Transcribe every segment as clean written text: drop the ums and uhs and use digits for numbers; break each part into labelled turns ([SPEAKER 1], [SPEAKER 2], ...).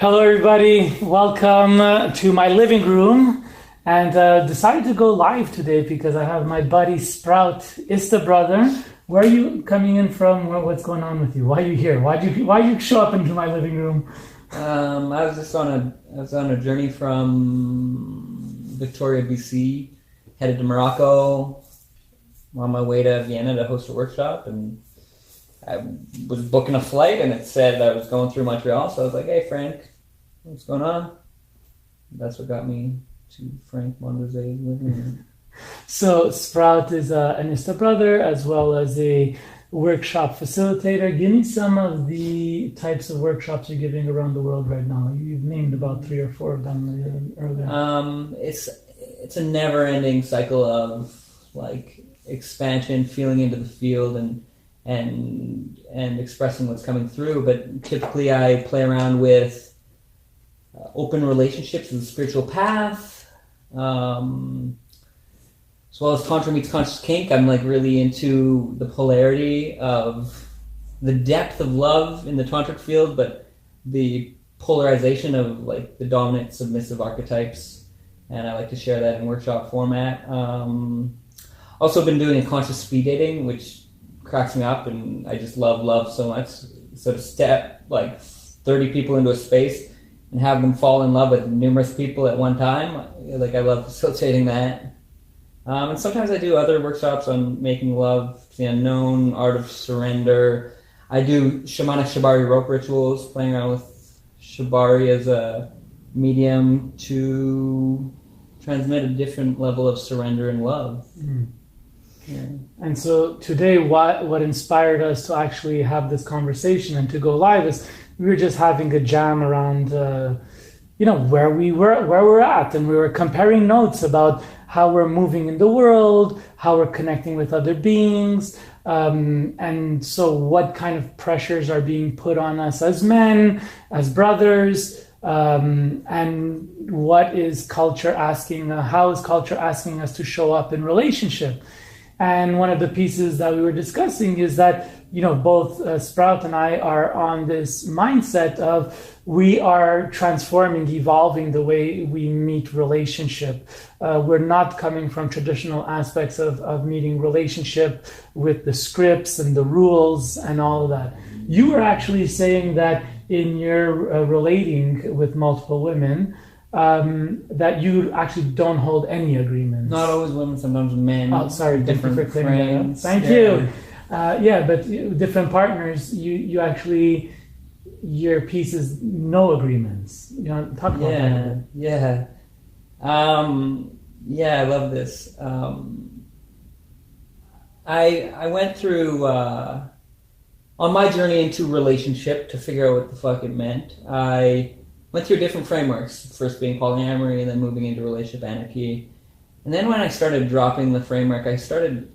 [SPEAKER 1] Hello, everybody. Welcome to my living room. And decided to go live today because I have my buddy Sprout, Ista brother. Where are you coming in from? What's going on with you? Why are you here? Why you show up into my living room?
[SPEAKER 2] I was on a journey from Victoria, BC, headed to Morocco. I'm on my way to Vienna to host a workshop, and I was booking a flight, and it said I was going through Montreal. So I was like, "Hey, Frank, what's going on?" That's what got me to Frank Mondeose living here.
[SPEAKER 1] So Sprout is an Ista brother as well as a workshop facilitator. Give me some of the types of workshops you're giving around the world right now. You've named about 3 or 4 of them earlier.
[SPEAKER 2] It's a never-ending cycle of like expansion, feeling into the field, and expressing what's coming through. But typically, I play around with open relationships in the spiritual path. As well as Tantra meets conscious kink, I'm like really into the polarity of the depth of love in the tantric field, but the polarization of like the dominant submissive archetypes, and I like to share that in workshop format. Also been doing a conscious speed dating, which cracks me up, and I just love so much. So to step like 30 people into a space and have them fall in love with numerous people at one time, like I love facilitating that. And sometimes I do other workshops on making love to the unknown, art of surrender. I do shamanic shibari rope rituals, playing around with shibari as a medium to transmit a different level of surrender and love. Yeah.
[SPEAKER 1] And so today, what inspired us to actually have this conversation and to go live is we were just having a jam around, where we're at, and we were comparing notes about how we're moving in the world, how we're connecting with other beings, and so what kind of pressures are being put on us as men, as brothers, and what is culture asking, how is culture asking us to show up in relationship? And one of the pieces that we were discussing is that, both Sprout and I are on this mindset of we are transforming, evolving the way we meet relationship. We're not coming from traditional aspects of meeting relationship with the scripts and the rules and all of that. You were actually saying that in your relating with multiple women, that you actually don't hold any agreements.
[SPEAKER 2] Not always women, sometimes men.
[SPEAKER 1] Oh, sorry,
[SPEAKER 2] different
[SPEAKER 1] thank you for clearing that up. Thank you. But different partners, you actually, your piece is no agreements. Talk about that.
[SPEAKER 2] Yeah. I love this. I went through on my journey into relationship to figure out what the fuck it meant. I went through different frameworks, first being polyamory and then moving into relationship anarchy. And then when I started dropping the framework, I started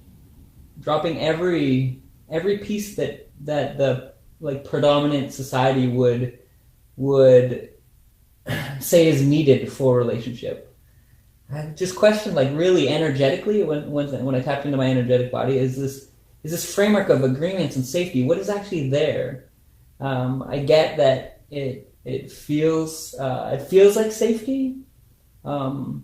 [SPEAKER 2] dropping every piece that the like predominant society would say is needed for a relationship. I just questioned, like, really energetically when I tapped into my energetic body, is this framework of agreements and safety, what is actually there? I get that it feels like safety, but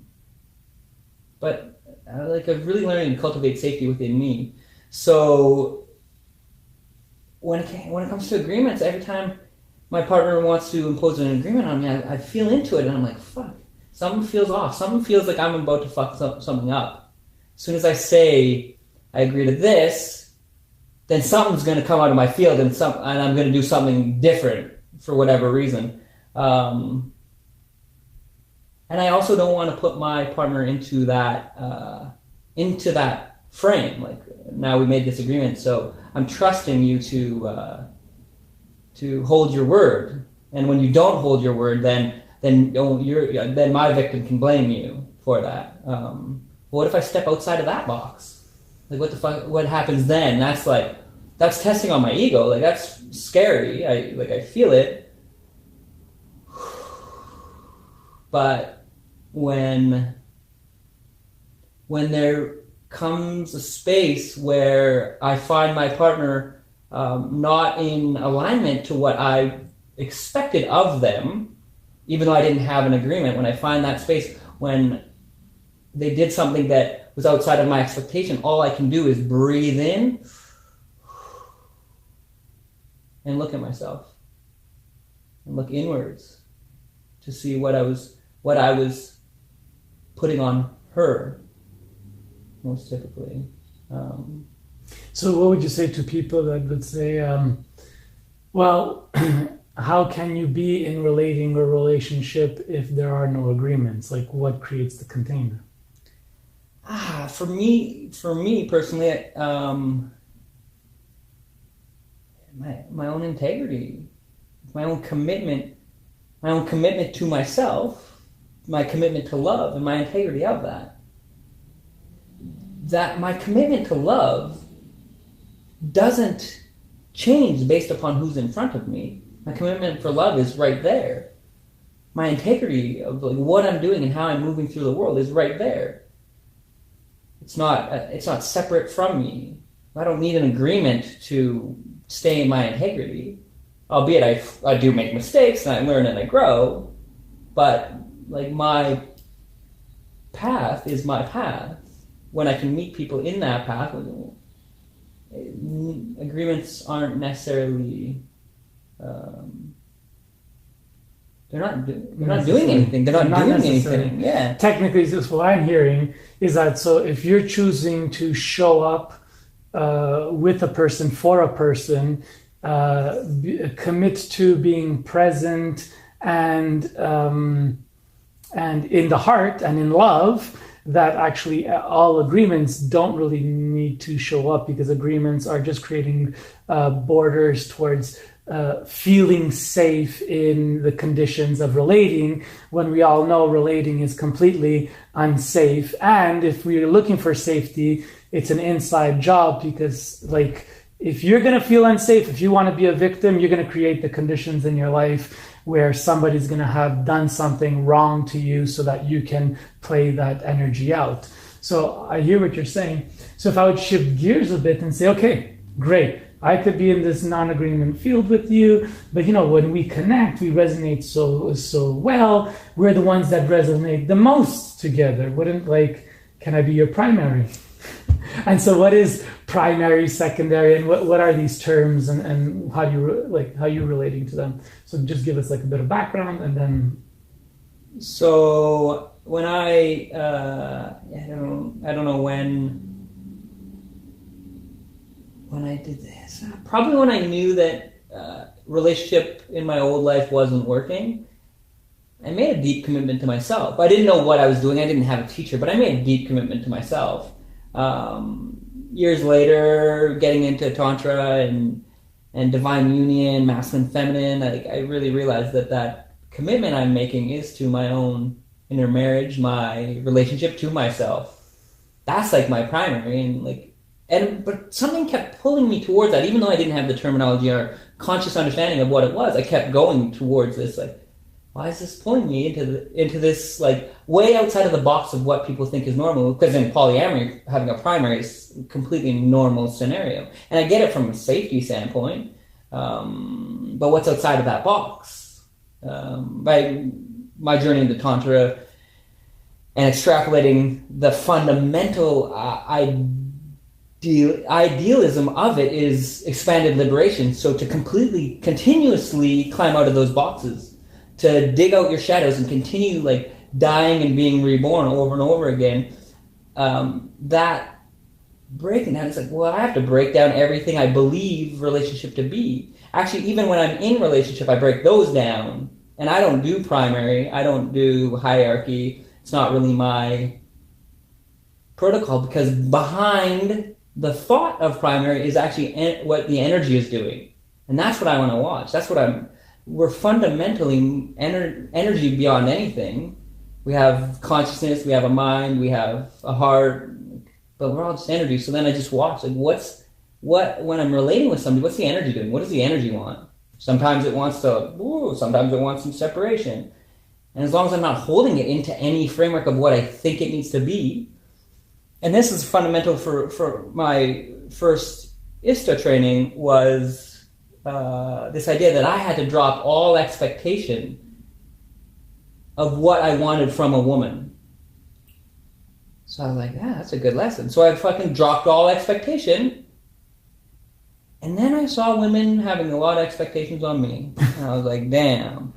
[SPEAKER 2] I've really learned to cultivate safety within me. So when it comes to agreements, every time my partner wants to impose an agreement on me, I feel into it, and I'm like, fuck, something feels off. Something feels like I'm about to fuck something up. As soon as I say I agree to this, then something's going to come out of my field, and I'm going to do something different for whatever reason. And I also don't want to put my partner into that frame. Like, now we made this agreement, so I'm trusting you to hold your word. And when you don't hold your word, then my victim can blame you for that. What if I step outside of that box? Like, what the fuck? What happens then? That's testing on my ego. Like, that's scary. I feel it. But when there comes a space where I find my partner not in alignment to what I expected of them, even though I didn't have an agreement, when I find that space, when they did something that was outside of my expectation, all I can do is breathe in and look at myself and look inwards to see what I was putting on her, most typically.
[SPEAKER 1] So what would you say to people that would say, well, how can you be in relating or relationship if there are no agreements? Like, what creates the container?
[SPEAKER 2] For me personally, my own integrity, my own commitment to myself, my commitment to love, and my integrity of that. That my commitment to love doesn't change based upon who's in front of me. My commitment for love is right there. My integrity of like what I'm doing and how I'm moving through the world is right there. It's not separate from me. I don't need an agreement to stay in my integrity. Albeit I do make mistakes and I learn and I grow, but like my path is my path. When I can meet people in that path, agreements aren't necessarily. They're not doing anything. They're not doing anything. Yeah.
[SPEAKER 1] Technically, this what I'm hearing is that so if you're choosing to show up with a person for a person, commit to being present and in the heart and in love, that actually all agreements don't really need to show up, because agreements are just creating borders towards feeling safe in the conditions of relating, when we all know relating is completely unsafe. And if we're looking for safety, it's an inside job, because like if you're going to feel unsafe, if you want to be a victim, you're going to create the conditions in your life where somebody's going to have done something wrong to you so that you can play that energy out. So I hear what you're saying. So if I would shift gears a bit and say, okay, great, I could be in this non-agreement field with you, but when we connect, we resonate so well. We're the ones that resonate the most together. Can I be your primary? And so what is primary, secondary, and what are these terms, and how you relating to them? So just give us like a bit of background, and then.
[SPEAKER 2] So when I don't know when I did this, probably when I knew that relationship in my old life wasn't working, I made a deep commitment to myself. I didn't know what I was doing. I didn't have a teacher, but I made a deep commitment to myself. Years later, getting into Tantra and divine union, masculine, feminine, I really realized that commitment I'm making is to my own inner marriage, my relationship to myself. That's like my primary, but something kept pulling me towards that, even though I didn't have the terminology or conscious understanding of what it was. I kept going towards this, why is this pulling me into this way outside of the box of what people think is normal? Because in polyamory, having a primary is a completely normal scenario, and I get it from a safety standpoint. But what's outside of that box? By my journey into Tantra and extrapolating the fundamental idealism of it is expanded liberation. So to continuously climb out of those boxes, to dig out your shadows and continue dying and being reborn over and over again, that breaking down, it's I have to break down everything I believe relationship to be. Actually, even when I'm in relationship, I break those down, and I don't do primary, I don't do hierarchy. It's not really my protocol, because behind the thought of primary is actually what the energy is doing, and that's what I want to watch. That's what we're fundamentally energy beyond anything. We have consciousness, we have a mind, we have a heart, but we're all just energy. So then I just watch, when I'm relating with somebody, what's the energy doing? What does the energy want? Sometimes it wants sometimes it wants some separation. And as long as I'm not holding it into any framework of what I think it needs to be, and this is fundamental for my first ISTA training, was this idea that I had to drop all expectation of what I wanted from a woman. So I was like, yeah, that's a good lesson. So I fucking dropped all expectation. And then I saw women having a lot of expectations on me. And I was like, damn.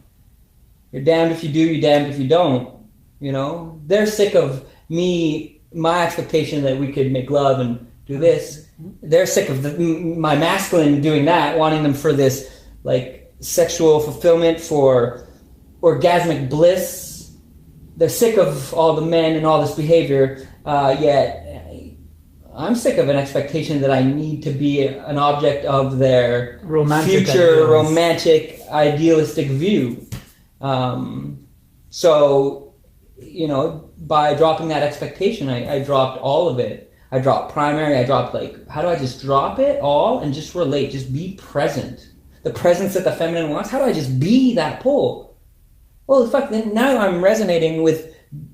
[SPEAKER 2] You're damned if you do, you're damned if you don't. You know? They're sick of me, my expectation that we could make love and do this. They're sick of my masculine doing that, wanting them for this, like, sexual fulfillment, for orgasmic bliss. They're sick of all the men and all this behavior, yet I'm sick of an expectation that I need to be an object of their romantic, idealistic view. So, you know, by dropping that expectation, I dropped all of it. I dropped primary, I dropped, like, how do I just drop it all and just relate, just be present? The presence that the feminine wants, how do I just be that pull? Well, fuck, then now I'm resonating with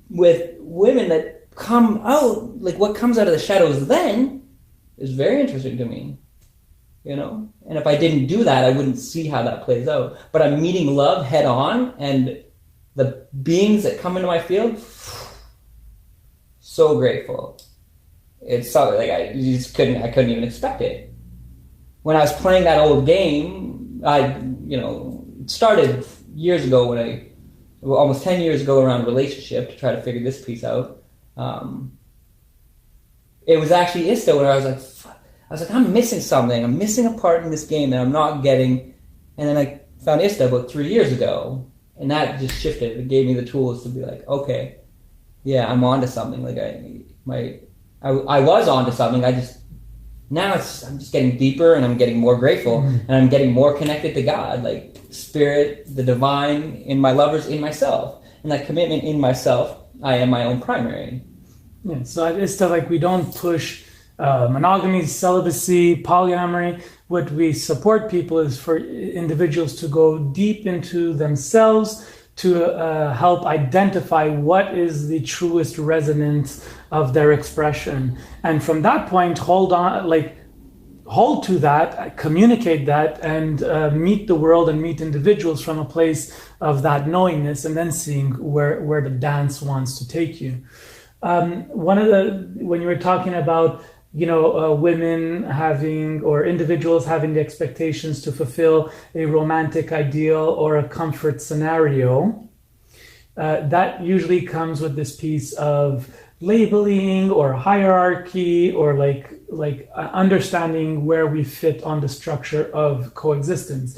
[SPEAKER 2] women that come out, like what comes out of the shadows then is very interesting to me, you know? And if I didn't do that, I wouldn't see how that plays out. But I'm meeting love head on, and the beings that come into my field, so grateful. It's so, like, I couldn't even expect it. When I was playing that old game, it started years ago almost 10 years ago around relationship to try to figure this piece out. It was actually Ista when I was like, fuck. I was like, I'm missing something. I'm missing a part in this game that I'm not getting. And then I found Ista about 3 years ago, and that just shifted. It gave me the tools to be like, okay, yeah, I'm onto something. Like I was onto something. I'm just getting deeper, and I'm getting more grateful, and I'm getting more connected to God, like spirit, the divine, in my lovers, in myself, and that commitment in myself. I am my own primary.
[SPEAKER 1] Yeah, so it's stuff like we don't push monogamy, celibacy, polyamory. What we support people is for individuals to go deep into themselves, to help identify what is the truest resonance of their expression. And from that point, hold to that, communicate that, and meet the world and meet individuals from a place of that knowingness, and then seeing where the dance wants to take you. When you were talking about, women having, or individuals having the expectations to fulfill a romantic ideal or a comfort scenario, that usually comes with this piece of labeling or hierarchy, or like understanding where we fit on the structure of coexistence.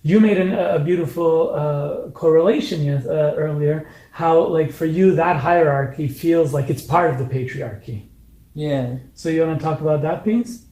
[SPEAKER 1] You made a beautiful correlation earlier, how, like, for you that hierarchy feels like it's part of the patriarchy.
[SPEAKER 2] Yeah.
[SPEAKER 1] So you want to talk about that piece?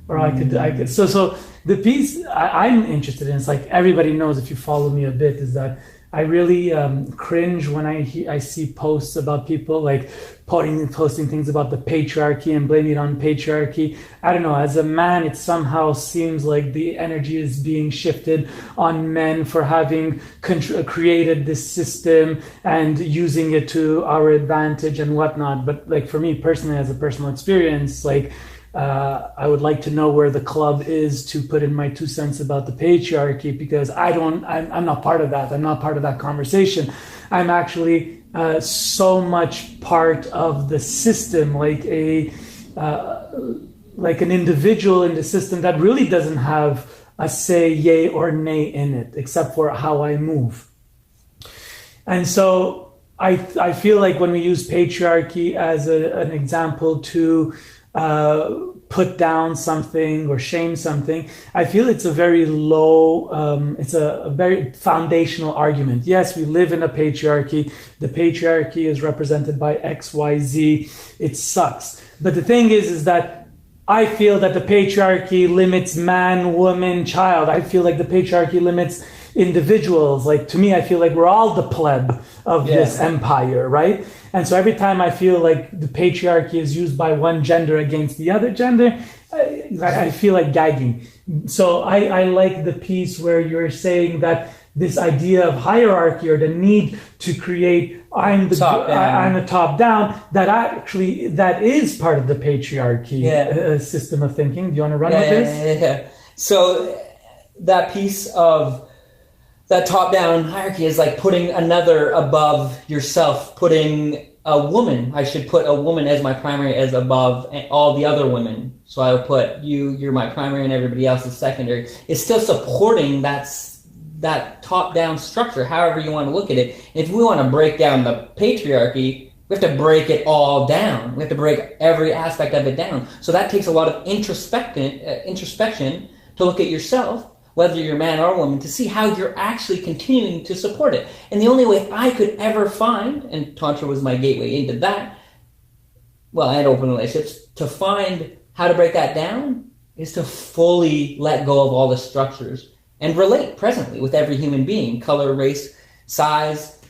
[SPEAKER 1] Or I could. So the piece I'm interested in, it's like everybody knows, if you follow me a bit, is that I really cringe when I see posts about people like posting things about the patriarchy and blaming it on patriarchy. I don't know, as a man, it somehow seems like the energy is being shifted on men for having created this system and using it to our advantage and whatnot. But like for me personally, as a personal experience, like I would like to know where the club is to put in my 2 cents about the patriarchy, because I'm not part of that. I'm not part of that conversation. I'm actually so much part of the system, like an individual in the system that really doesn't have a say, yay or nay in it, except for how I move. And so I feel like when we use patriarchy as an example to put down something or shame something, I feel it's a very low, it's a very foundational argument. Yes, we live in a patriarchy. The patriarchy is represented by X, Y, Z. It sucks. But the thing is that I feel that the patriarchy limits man, woman, child. I feel like the patriarchy limits individuals. Like, to me, I feel like we're all the pleb of this empire, right? And so every time I feel like the patriarchy is used by one gender against the other gender, I feel like gagging. So I like the piece where you're saying that this idea of hierarchy, or the need to create I'm the top down, that is part of the patriarchy system of thinking. Do you want to run with this?
[SPEAKER 2] Yeah. So that piece of that top-down hierarchy is like putting another above yourself, putting a woman. I should put a woman as my primary as above all the other women. So I would put you're my primary and everybody else is secondary. It's still supporting that top-down structure, however you want to look at it. If we want to break down the patriarchy, we have to break it all down. We have to break every aspect of it down. So that takes a lot of introspection to look at yourself, whether you're man or woman, to see how you're actually continuing to support it. And the only way I could ever find, and Tantra was my gateway into that, well, and open relationships, to find how to break that down is to fully let go of all the structures and relate presently with every human being, color, race, size,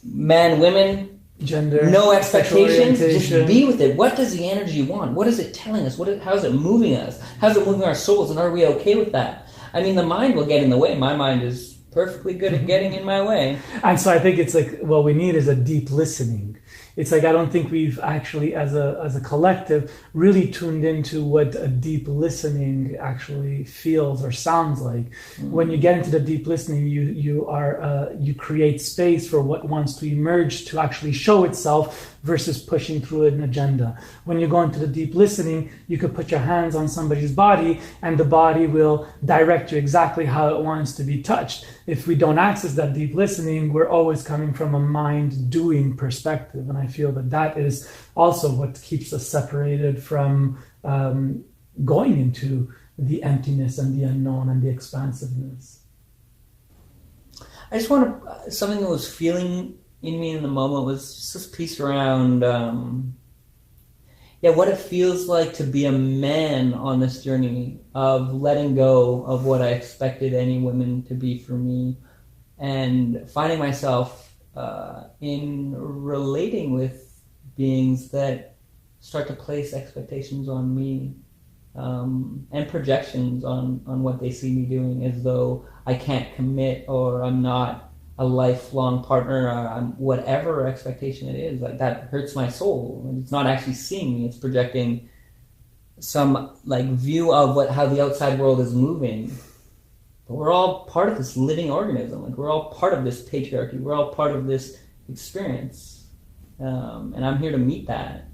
[SPEAKER 2] men, women,
[SPEAKER 1] gender,
[SPEAKER 2] no expectations, just be with it. What does the energy want? What is it telling us? How is it moving us? How's it moving our souls? And are we okay with that? I mean, the mind will get in the way. My mind is perfectly good at getting in my way.
[SPEAKER 1] And so I think it's like what we need is a deep listening. It's like I don't think we've actually, as a collective, really tuned into what a deep listening actually feels or sounds like. Mm-hmm. When you get into the deep listening, you create space for what wants to emerge to actually show itself versus pushing through an agenda. When you go into the deep listening, you could put your hands on somebody's body and the body will direct you exactly how it wants to be touched. If we don't access that deep listening, we're always coming from a mind-doing perspective. And I feel that is also what keeps us separated from going into the emptiness and the unknown and the expansiveness.
[SPEAKER 2] I just want to, something that was feeling in me in the moment was just this piece around, what it feels like to be a man on this journey of letting go of what I expected any women to be for me, and finding myself in relating with beings that start to place expectations on me and projections on what they see me doing, as though I can't commit or I'm not a lifelong partner, whatever expectation it is. Like, that hurts my soul. It's not actually seeing me, it's projecting some like view of how the outside world is moving. But we're all part of this living organism. Like, we're all part of this patriarchy. We're all part of this experience. And I'm here to meet that.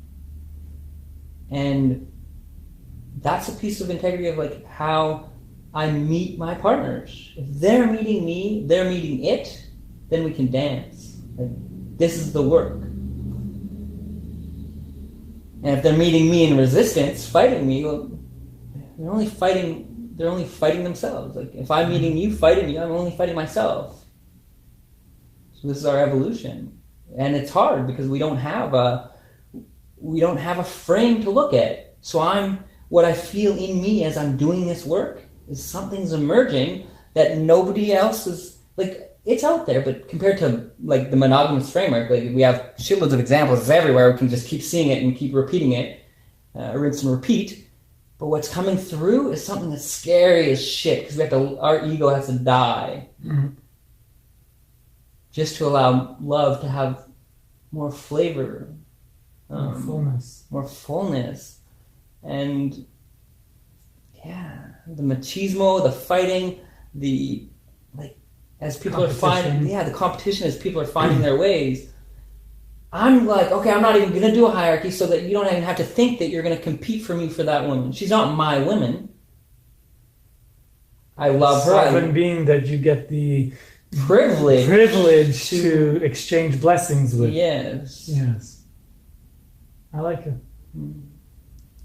[SPEAKER 2] And that's a piece of integrity of like how I meet my partners. If they're meeting me, they're meeting it, then we can dance. Like, this is the work. And if they're meeting me in resistance, fighting me, well, they're only fighting themselves. Like, if I'm meeting you, fighting you, I'm only fighting myself. So this is our evolution. And it's hard because we don't have a frame to look at. So what I feel in me as I'm doing this work is something's emerging that nobody else is, like, it's out there, but compared to like the monogamous framework, like, we have shitloads of examples everywhere. We can just keep seeing it and keep repeating it, rinse and repeat. But what's coming through is something that's scary as shit, because our ego has to die, just to allow love to have more flavor, more fullness, and the machismo, the fighting, as people are finding, the competition as people are finding their ways. I'm like, okay, I'm not even going to do a hierarchy so that you don't even have to think that you're going to compete for me for that woman. She's not my woman. I love her.
[SPEAKER 1] Sovereign being that you get the
[SPEAKER 2] privilege
[SPEAKER 1] to exchange blessings with.
[SPEAKER 2] Yes.
[SPEAKER 1] I like it.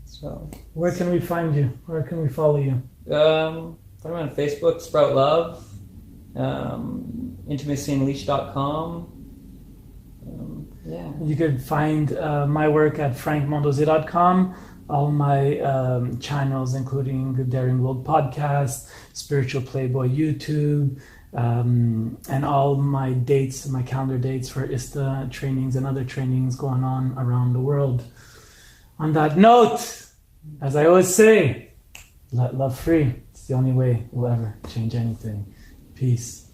[SPEAKER 2] So,
[SPEAKER 1] where can we find you? Where can we follow you?
[SPEAKER 2] I'm on Facebook, Sprout Love. intimacyunleashed.com.
[SPEAKER 1] You could find my work at frankmondeose.com. All my channels, including the Daring World podcast, Spiritual Playboy YouTube, and all my dates, my calendar dates for ISTA trainings and other trainings going on around the world. On that note, as I always say, let love free. It's the only way we'll ever change anything. Peace.